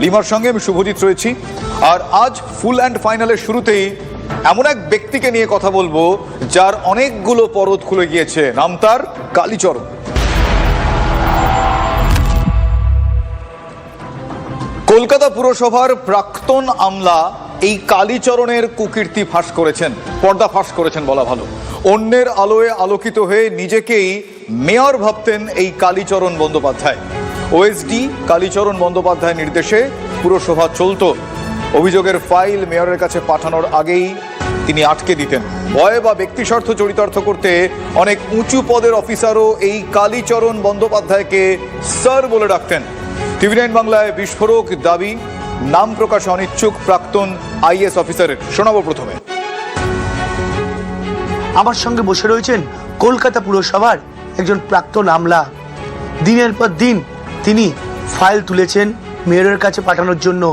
লিমার সঙ্গে আমি শুভজিৎ রয়েছি। আর আজ ফুল অ্যান্ড ফাইনালের শুরুতেই এমন এক ব্যক্তিকে নিয়ে কথা বলবো যার অনেকগুলো পরত খুলে গিয়েছে। নাম তার কালীচরণ। কলকাতা পুরসভার প্রাক্তন আমলা এই কালীচরণের কুকীর্তি ফাঁস করেছেন, পর্দা ফাঁস করেছেন বলা ভালো। অন্যের আলোয় আলোকিত হয়ে নিজেকেই মেয়র ভাবতেন এই কালীচরণ বন্দ্যোপাধ্যায়। ওএসডি কালীচরণ বন্দ্যোপাধ্যায়ের নির্দেশে পুরসভা চলত। অভিযোগের ফাইল মেয়রের কাছে পাঠানোর আগেই তিনি আটকে দিতেন। ভয় বা ব্যক্তিস্বার্থ চরিতার্থ করতে অনেক উঁচু পদের অফিসারও এই কালীচরণ বন্দ্যোপাধ্যায়কে স্যার বলে ডাকতেন। টিভি 9 বাংলায় বিস্ফোরক দাবি নাম প্রকাশে অনিচ্ছুক প্রাক্তন আইএস অফিসারের। শোনাবো প্রথমে। আমার সঙ্গে বসে রয়েছেন কলকাতা পুরসভার একজন প্রাক্তন আমলা। দিনের পর দিন তিনি ফাইল তুলেছেন মেয়রের কাছে পাঠানোর জন্য।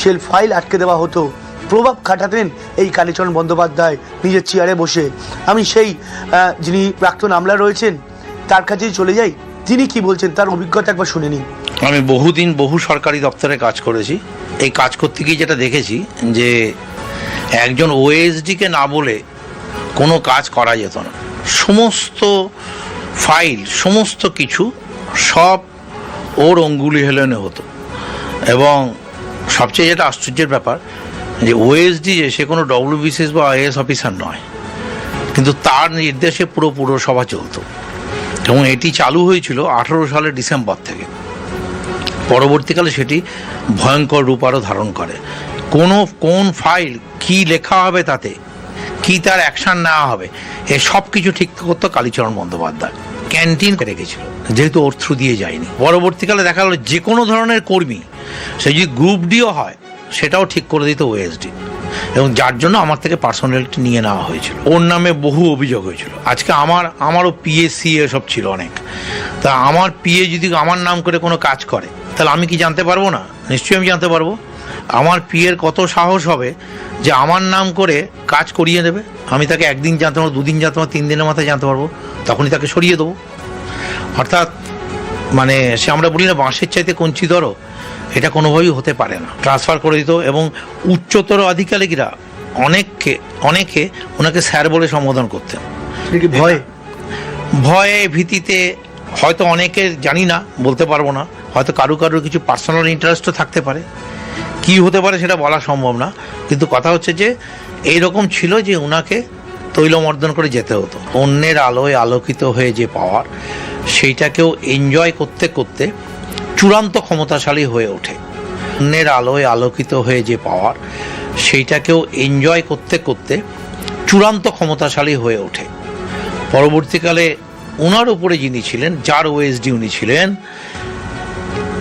সেই ফাইল আটকে দেওয়া হতো। প্রভাব খাটাতেন এই কালীচরণ বন্দ্যোপাধ্যায় নিজের চেয়ারে বসে। আমি সেই যিনি প্রাক্তন আমলা রয়েছেন তার কাছেই চলে যাই। তিনি কি বলছেন তার অভিজ্ঞতা একবার শুনে নিন। আমি বহুদিন বহু সরকারি দপ্তরে কাজ করেছি। এই কাজ করতে গিয়ে যেটা দেখেছি যে একজন ওএসডিকে না বলে কোনো কাজ করা যেত না। সমস্ত ফাইল সমস্ত কিছু সব ওর অঙ্গুলি হেলনে হতো। এবং সবচেয়ে যেটা আশ্চর্যের ব্যাপার যে ওএসডি যে সে কোনো ডব্লিউবিসিএস বা আইএস অফিসার নয়, কিন্তু তার নির্দেশে পুরো পুরসভা চলতো। এবং এটি চালু হয়েছিল 18 সালের ডিসেম্বর থেকে। পরবর্তীকালে সেটি ভয়ঙ্কর রূপ আরও ধারণ করে। কোন ফাইল কি লেখা হবে, তাতে কি তার অ্যাকশন নেওয়া হবে, এ সব কিছু ঠিক করতো কালীচরণ বন্দ্যোপাধ্যায়। ক্যান্টিন রেখেছিল, যেহেতু ওর থ্রু দিয়ে যায়নি। পরবর্তীকালে দেখা গেল যে কোনো ধরনের কর্মী, সে যদি গ্রুপ ডিও হয়, সেটাও ঠিক করে দিত ওএসডি। এবং যার জন্য আমার থেকে পার্সোনালিটি নিয়ে নেওয়া হয়েছিল। ওর নামে বহু অভিযোগ হয়েছিল। আজকে আমারও পিএসসি এসব ছিল অনেক। তা আমার পিএ যদি আমার নাম করে কোনো কাজ করে, তাহলে আমি কি জানতে পারবো না? নিশ্চয়ই আমি জানতে পারবো। আমার পিএর কত সাহস হবে যে আমার নাম করে কাজ করিয়ে দেবে? আমি তাকে একদিন জানতে পারবো, দুদিন জানতে পারবো, 3 দিনের মাথায় জানতে পারবো, তখনই তাকে সরিয়ে দেবো। অর্থাৎ মানে সে আমরা বলি না বাঁশের চাইতে কঞ্চি ধরো, এটা কোনোভাবেই হতে পারে না। ট্রান্সফার করে দিত। এবং উচ্চতর আধিকারিকরা অনেকে ওনাকে স্যার বলে সম্বোধন করতেন। ভয়ে ভীতিতে হয়তো অনেকে জানি না, বলতে পারবো না, হয়তো কারুর কিছু পার্সোনাল ইন্টারেস্টও থাকতে পারে। কি হতে পারে সেটা বলা সম্ভব না। কিন্তু কথা হচ্ছে যে এইরকম ছিল যে ওনাকে তৈলমর্দন করে যেতে হতো। অন্যের আলোয় আলোকিত হয়ে যে পাওয়ার, সেইটাকেও এনজয় করতে করতে চূড়ান্ত ক্ষমতাশালী হয়ে ওঠে। অন্যের আলোয় আলোকিত হয়ে যে পাওয়ার, সেইটাকেও এনজয় করতে করতে চূড়ান্ত ক্ষমতাশালী হয়ে ওঠে। পরবর্তীকালে ওনার উপরে যিনি ছিলেন, যার ওএসডি উনি ছিলেন,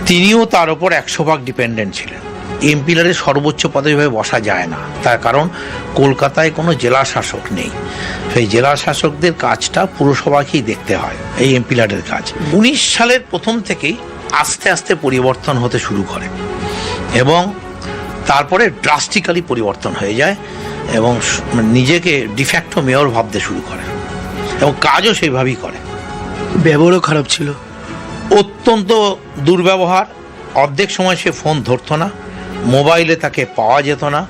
তিনিও তার ওপর 100% ডিপেন্ডেন্ট ছিলেন। এমপিলারের সর্বোচ্চ পদে বসা যায় না, তার কারণ কলকাতায় কোনো জেলা শাসক নেই। সেই জেলা শাসকদের কাজটা পুরসভাকেই দেখতে হয়, এই এমপিলারের কাজ। 19 সালের প্রথম থেকেই আস্তে আস্তে পরিবর্তন হতে শুরু করে এবং তারপরে ড্রাস্টিক্যালি পরিবর্তন হয়ে যায় এবং নিজেকে ডিফ্যাক্টো মেয়র ভাবতে শুরু করে এবং কাজও সেইভাবেই করে। ব্যবহারও খারাপ ছিল, অত্যন্ত দুর্ব্যবহার। অর্ধেক সময় সে ফোন ধরতো না, মোবাইলে তাকে পাওয়া যেত না।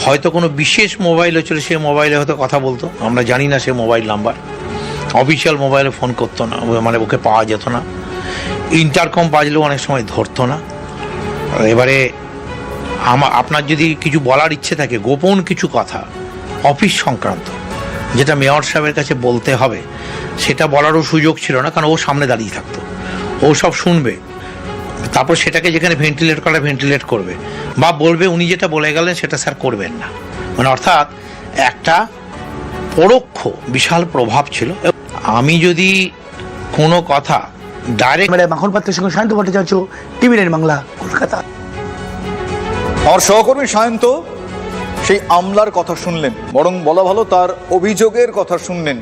হয়তো কোনো বিশেষ মোবাইল ছিল, সে মোবাইলে হয়তো কথা বলতো, আমরা জানি না সে মোবাইল নাম্বার। অফিসিয়াল মোবাইলে ফোন করতো না, মানে ওকে পাওয়া যেত না। ইন্টারকম বাজলেও অনেক সময় ধরতো না। এবারে আপনার যদি কিছু বলার ইচ্ছে থাকে, গোপন কিছু কথা অফিস সংক্রান্ত, যেটা মেয়র সাহেবের কাছে বলতে হবে, সেটা বলারও সুযোগ ছিল না, কারণ ও সামনে দাঁড়িয়ে থাকতো, ও সব শুনবে। তারপর সেটাকে যেখানে ভেন্টিলেট করা ভেন্টিলেট করবে, বা বলবে উনি যেটা বলে গেলেন সেটা স্যার করবেন না। মানে অর্থাৎ একটা পরোক্ষ বিশাল প্রভাব ছিল। আমি যদি কোনো কথা ডাইরেক্ট মাখন পাত্রের সঙ্গে শান্ত ভট্টাচার্য, টিভি 9 বাংলা, কলকাতা। আমার সহকর্মী সায়ন্ত সেই আমলার কথা শুনলেন, বরং বলা ভালো তার অভিযোগের কথা শুনলেন।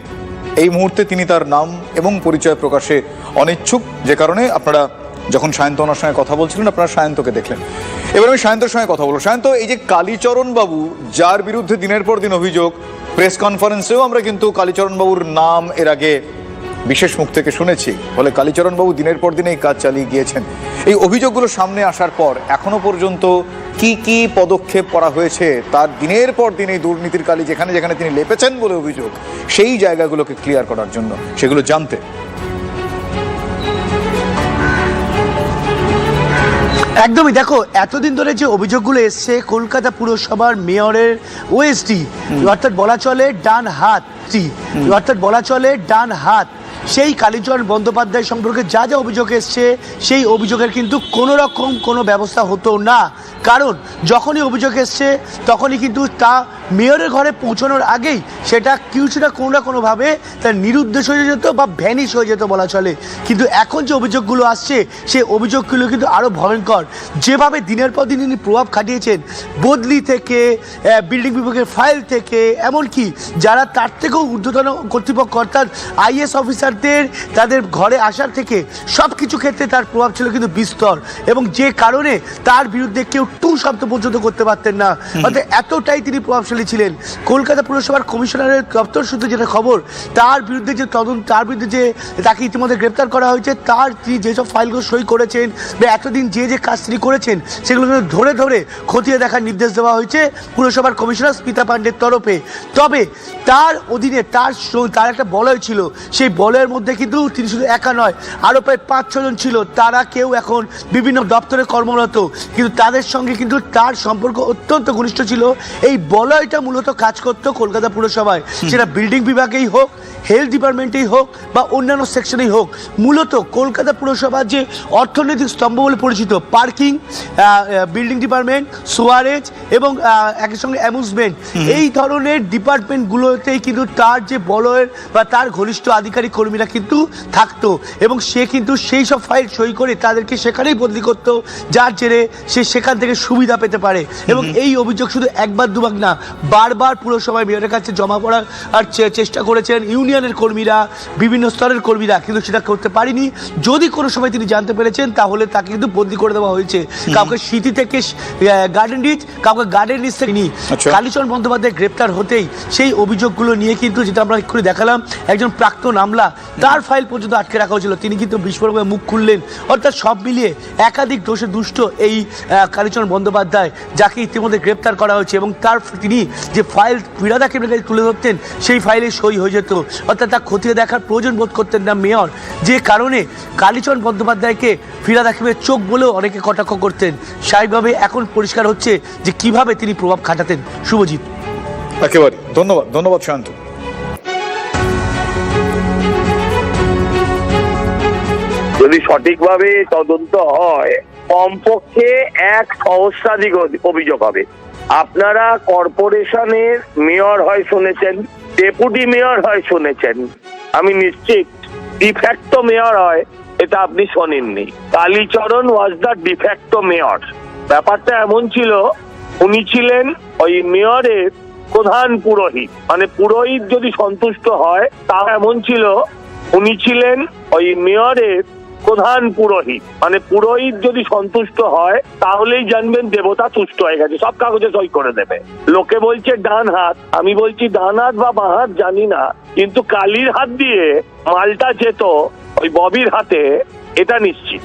এই মুহূর্তে তিনি তার নাম এবং পরিচয় প্রকাশে অনিচ্ছুক, যে কারণে আপনারা যখন সায়ন্ত ওনার সঙ্গে কথা বলছিলেন, আপনারা সায়ন্তকে দেখলেন। এবার আমি সায়ন্তর সঙ্গে কথা বলবো। সায়ন্ত, এই যে কালীচরণ বাবু, যার বিরুদ্ধে দিনের পর দিন অভিযোগ, প্রেস কনফারেন্সেও আমরা কিন্তু কালীচরণ বাবুর নাম এর আগে বিশেষ মুখ থেকে শুনেছি। ফলে কালীচরণ বাবু দিনের পর দিন এই কাজ চালিয়ে গিয়েছেন। এই অভিযোগগুলো সামনে আসার পর এখনো পর্যন্ত কি কি পদক্ষেপ করা হয়েছে, তার দিনের পর দিন এই দুর্নীতির কালি যেখানে যেখানে তিনি লেপেছেন বলে অভিযোগ, সেই জায়গাগুলোকে ক্লিয়ার করার জন্য, সেগুলো জানতে একদমই। দেখো, এতদিন ধরে যে অভিযোগগুলো এসছে কলকাতা পুরসভার মেয়রের ওএসডি, অর্থাৎ বলা চলে ডান হাত, অর্থাৎ বলা চলে ডান হাত, সেই কালীচরণ বন্দ্যোপাধ্যায় সম্পর্কে যা যা অভিযোগ এসছে সেই অভিযোগের কিন্তু কোনো রকম কোনো ব্যবস্থা হতো না। কারণ যখনই অভিযোগ এসছে তখনই কিন্তু তা মেয়রের ঘরে পৌঁছানোর আগেই সেটা কিছুটা কোনো না কোনোভাবে তার নিরুদ্দেশ হয়ে যেত বা ভ্যানিশ হয়ে যেত বলা চলে। কিন্তু এখন যে অভিযোগগুলো আসছে সেই অভিযোগগুলো কিন্তু আরও ভয়ঙ্কর। যেভাবে দিনের পর দিন তিনি প্রভাব খাটিয়েছেন, বদলি থেকে বিল্ডিং বিভাগের ফাইল থেকে, এমনকি যারা তার থেকেও ঊর্ধ্বতন কর্তৃপক্ষ অর্থাৎ আইএস অফিসারদের তাদের ঘরে আসার থেকে সব কিছু ক্ষেত্রে তার প্রভাব ছিল কিন্তু বিস্তর, এবং যে কারণে তার বিরুদ্ধে কেউ টু শব্দ পর্যন্ত করতে পারতেন না। অর্থাৎ এতটাই তিনি প্রভাবশালী ছিলেন। কলকাতা পুরসভার কমিশনারের দপ্তর সূত্রে যেটা খবর, তার বিরুদ্ধে যে তদন্ত, তার বিরুদ্ধে যে তাকে ইতিমধ্যে গ্রেপ্তার করা হয়েছে, তার তিনি যেসব ফাইলগুলো সই করেছেন বা এতদিন যে যে কাজ তিনি করেছেন সেগুলো ধরে ধরে খতিয়ে দেখার নির্দেশ দেওয়া হয়েছে পুরসভার কমিশনার স্মিতা পাণ্ডের তরফে। তবে তার অধীনে তার একটা বলয় ছিল, সেই বলয়ের মধ্যে কিন্তু তিনি শুধু একা নয়, আরও প্রায় 5-6 জন ছিল। তারা কেউ এখন বিভিন্ন দপ্তরে কর্মরত, কিন্তু তাদের সঙ্গে কিন্তু তার সম্পর্ক অত্যন্ত ঘনিষ্ঠ ছিল। এই বলয়টা মূলত কাজ করত কলকাতা পুরসভায়, সেটা বিল্ডিং বিভাগেই হোক, হেলথ ডিপার্টমেন্টেই হোক বা অন্যান্য সেকশনেই হোক। মূলত কলকাতা পুরসভার যে অর্থনৈতিক স্তম্ভ বলে পরিচিত পার্কিং, বিল্ডিং ডিপার্টমেন্ট, সোয়ারেজ এবং একই সঙ্গে অ্যামিউজমেন্ট, এই ধরনের ডিপার্টমেন্টগুলোতেই কিন্তু তার যে বলয়ের বা তার ঘনিষ্ঠ আধিকারিক কর্মীরা কিন্তু থাকতো, এবং সে কিন্তু সেই সব ফাইল সই করে তাদেরকে সেখানেই বদলি করতো, যার জেরে সে সেখান থেকে সুবিধা পেতে পারে। এবং এই অভিযোগ শুধু একবার দুবার না, বারবার পুরসভায় মেয়রের কাছে জমা পড়ার চেষ্টা করেছেন ইউনিয়নের কর্মীরা, বিভিন্ন স্তরের কর্মীরা, কিন্তু সেটা করতে পারেনি। যদি কোনো সময় তিনি জানতে পেরেছেন তাহলে তাকে কিন্তু বদলি করে দেওয়া হয়েছে, কাউকে সিটি থেকে গার্ডেন রিচ, কাউকে গার্ডেন রিচ থেকে নিয়ে। কালীচরণ বন্দ্যোপাধ্যায় গ্রেপ্তার হতেই সেই অভিযোগগুলো নিয়ে কিন্তু, যেটা আমরা এক্ষুনি দেখালাম, একজন প্রাক্তন আমলা, তার ফাইল পর্যন্ত আটকে রাখা হয়েছিল, তিনি কিন্তু বিস্ফোরকভাবে মুখ খুললেন। অর্থাৎ সব মিলিয়ে একাধিক দোষে দুষ্ট এই কালীচরণ বন্দ্যোপাধ্যায়, যাকে ইতিমধ্যে গ্রেপ্তার করা হয়েছে, এবং তিনি যে ফাইল ফিরাদ হাকিমের কাছে তুলে ধরতেন সেই ফাইলে সই হয়ে যেত। অর্থাৎ তা খতিয়ে দেখার প্রয়োজন বোধ করতেন না মেয়র, যে কারণে কালীচরণ বন্দ্যোপাধ্যায়কে ফিরাদ হাকিমের চোখ বলেও অনেকে কটাক্ষ করতেন। স্বাভাবিকভাবে এখন পরিষ্কার হচ্ছে যে কিভাবে তিনি প্রভাব খাটাতেন। শুভজিৎ, একেবারে ধন্যবাদ শান্ত। যদি সঠিকভাবে তদন্ত হয়, কমপক্ষে 1 সহস্রাধিক অভিযোগ হবে। আপনারা কর্পোরেশনের মেয়র হয় শুনেছেন, ডেপুটি মেয়র হয় শুনেছেন, আমি নিশ্চিত ডিফ্যাক্টো মেয়র হয় এটা আপনি শোনেননি। Kalicharan was the de facto mayor. ব্যাপারটা এমন ছিল, উনি ছিলেন ওই মেয়রের প্রধান পুরোহিত, মানে পুরোহিত যদি সন্তুষ্ট হয় তা এমন ছিল, উনি ছিলেন ওই মেয়রের প্রধান পুরোহিত, মানে পুরোহিত যদি সন্তুষ্ট হয় তাহলেই জানবেন দেবতা তুষ্ট হয়ে গেছে, সব কাগজে সই করে দেবে। লোকে বলছে ডান হাত, আমি বলছি ডান হাত বা বাঁ হাত জানি না, কিন্তু কালীর হাত দিয়ে মালটা যেত ওই ববির হাতে, এটা নিশ্চিত।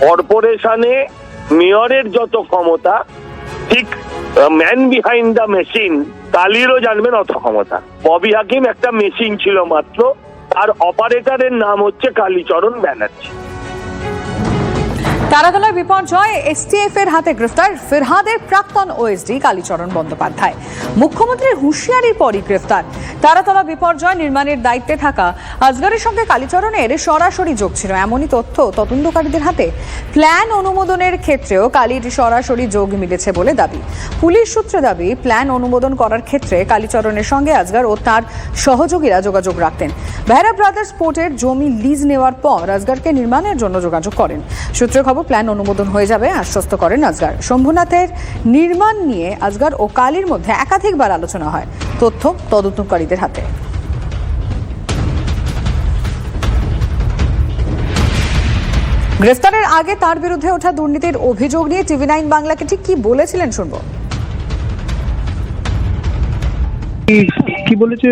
কর্পোরেশনে মেয়রের যত ক্ষমতা, ঠিক ম্যান বিহাইন্ড দ্য মেশিন কালীরও জানবেন অত ক্ষমতা। ববি হাকিম একটা মেশিন ছিল মাত্র, আর অপারেটরের নাম হচ্ছে কালীচরণ ব্যানার্জি। তারাতলার বিপর্যয়, এসটিএফ এর হাতে গ্রেফতার ফিরহাদের প্রাক্তন ওএসডি কালীচরণ বন্দ্যোপাধ্যায়। মুখ্যমন্ত্রীর হুঁশিয়ারির পরই গ্রেফতার। তারাতলা বিপর্যয় নির্মাণের দায়িত্বে থাকা আজগরের সঙ্গে কালীচরণের সরাসরি যোগ ছিল, এমনই তথ্য তদন্তকারীদের হাতে। প্ল্যান অনুমোদনের ক্ষেত্রেও কালীর সরাসরি যোগ মিলেছে বলে দাবি। পুলিশ সূত্রে দাবি, প্ল্যান অনুমোদন করার ক্ষেত্রে কালীচরণের সঙ্গে আজগর ও তার সহযোগীরা যোগাযোগ রাখতেন। বেহরা ব্রাদার্স পোর্টের জমি লিজ নেওয়ার পর আজগরকে নির্মাণের জন্য যোগাযোগ করেন। সূত্রে খবর, প্ল্যান অনুমোদন হয়ে যাবে আশ্বস্ত করেন আজগর। শম্ভুনাথের নির্মাণ নিয়ে আজগর ও কালীর মধ্যে একাধিকবার আলোচনা হয়, তথ্য তদন্তকারীদের হাতে। গ্রেফতারের আগে তার বিরুদ্ধে ওঠা দুর্নীতির অভিযোগ নিয়ে TV9 বাংলাকে ঠিক কি বলেছিলেন শুনবো। কি বলেছে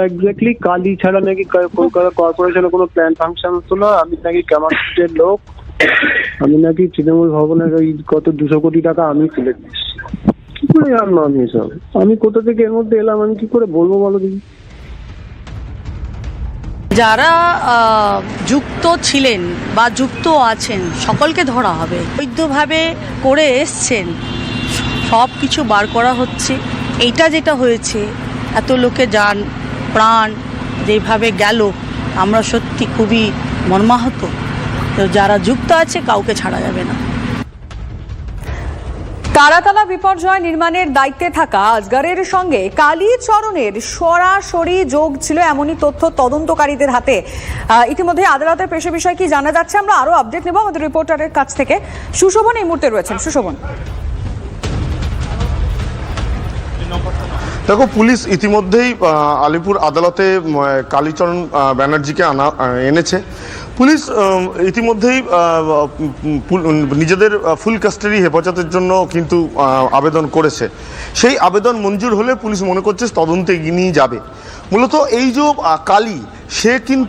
এক্স্যাক্টলি কালি ছাড়া নাকি কলকাতা কর্পোরেশনের কোনো প্ল্যান ফাংশন হতো না, আমি নাকি ক্যামাস্টের লোক, আমি নাকি তৃণমূল ভবনের ওই কত 200 কোটি টাকা আমি তুলে দিচ্ছি। কি করে জানবো আমি এসব? আমি কোথা থেকে এর মধ্যে এলাম, আমি কি করে বলবো বলো দিদি? যারা যুক্ত ছিলেন বা যুক্ত আছেন সকলকে ধরা হবে। বৈধভাবে করে এসছেন, সব কিছু বার করা হচ্ছে। এইটা যেটা হয়েছে, এত লোকে যান প্রাণ যেভাবে গেল, আমরা সত্যি খুবই মর্মাহত। তো যারা যুক্ত আছে কাউকে ছাড়া যাবে না। তারাতলা বিপর্যয় নির্মাণের দায়িত্বে থাকা আজগরের সঙ্গে কালীচরণের সরাসরি যোগ ছিল এমনই তথ্য তদন্তকারীদের হাতে। ইতিমধ্যে আদালতের পেশে বিষয় কি জানা যাচ্ছে, আমরা আরো আপডেট নেব আমাদের রিপোর্টারের কাছ থেকে। সুশোভন এই মুহূর্তে রয়েছেন। সুশোভন, দেখো, পুলিশ ইতিমধ্যেই আলিপুর আদালতে কালীচরণ ব্যানার্জিকে এনেছে। পুলিশ ইতিমধ্যেই নিজেদের ফুল কাস্টাডি হেফাজতের জন্য কিন্তু আবেদন করেছে। সেই আবেদন মঞ্জুর হলে পুলিশ মনে করছে তদন্তে এগিয়ে নিয়ে যাবে। মূলত এই যে কালী, সে কিন্তু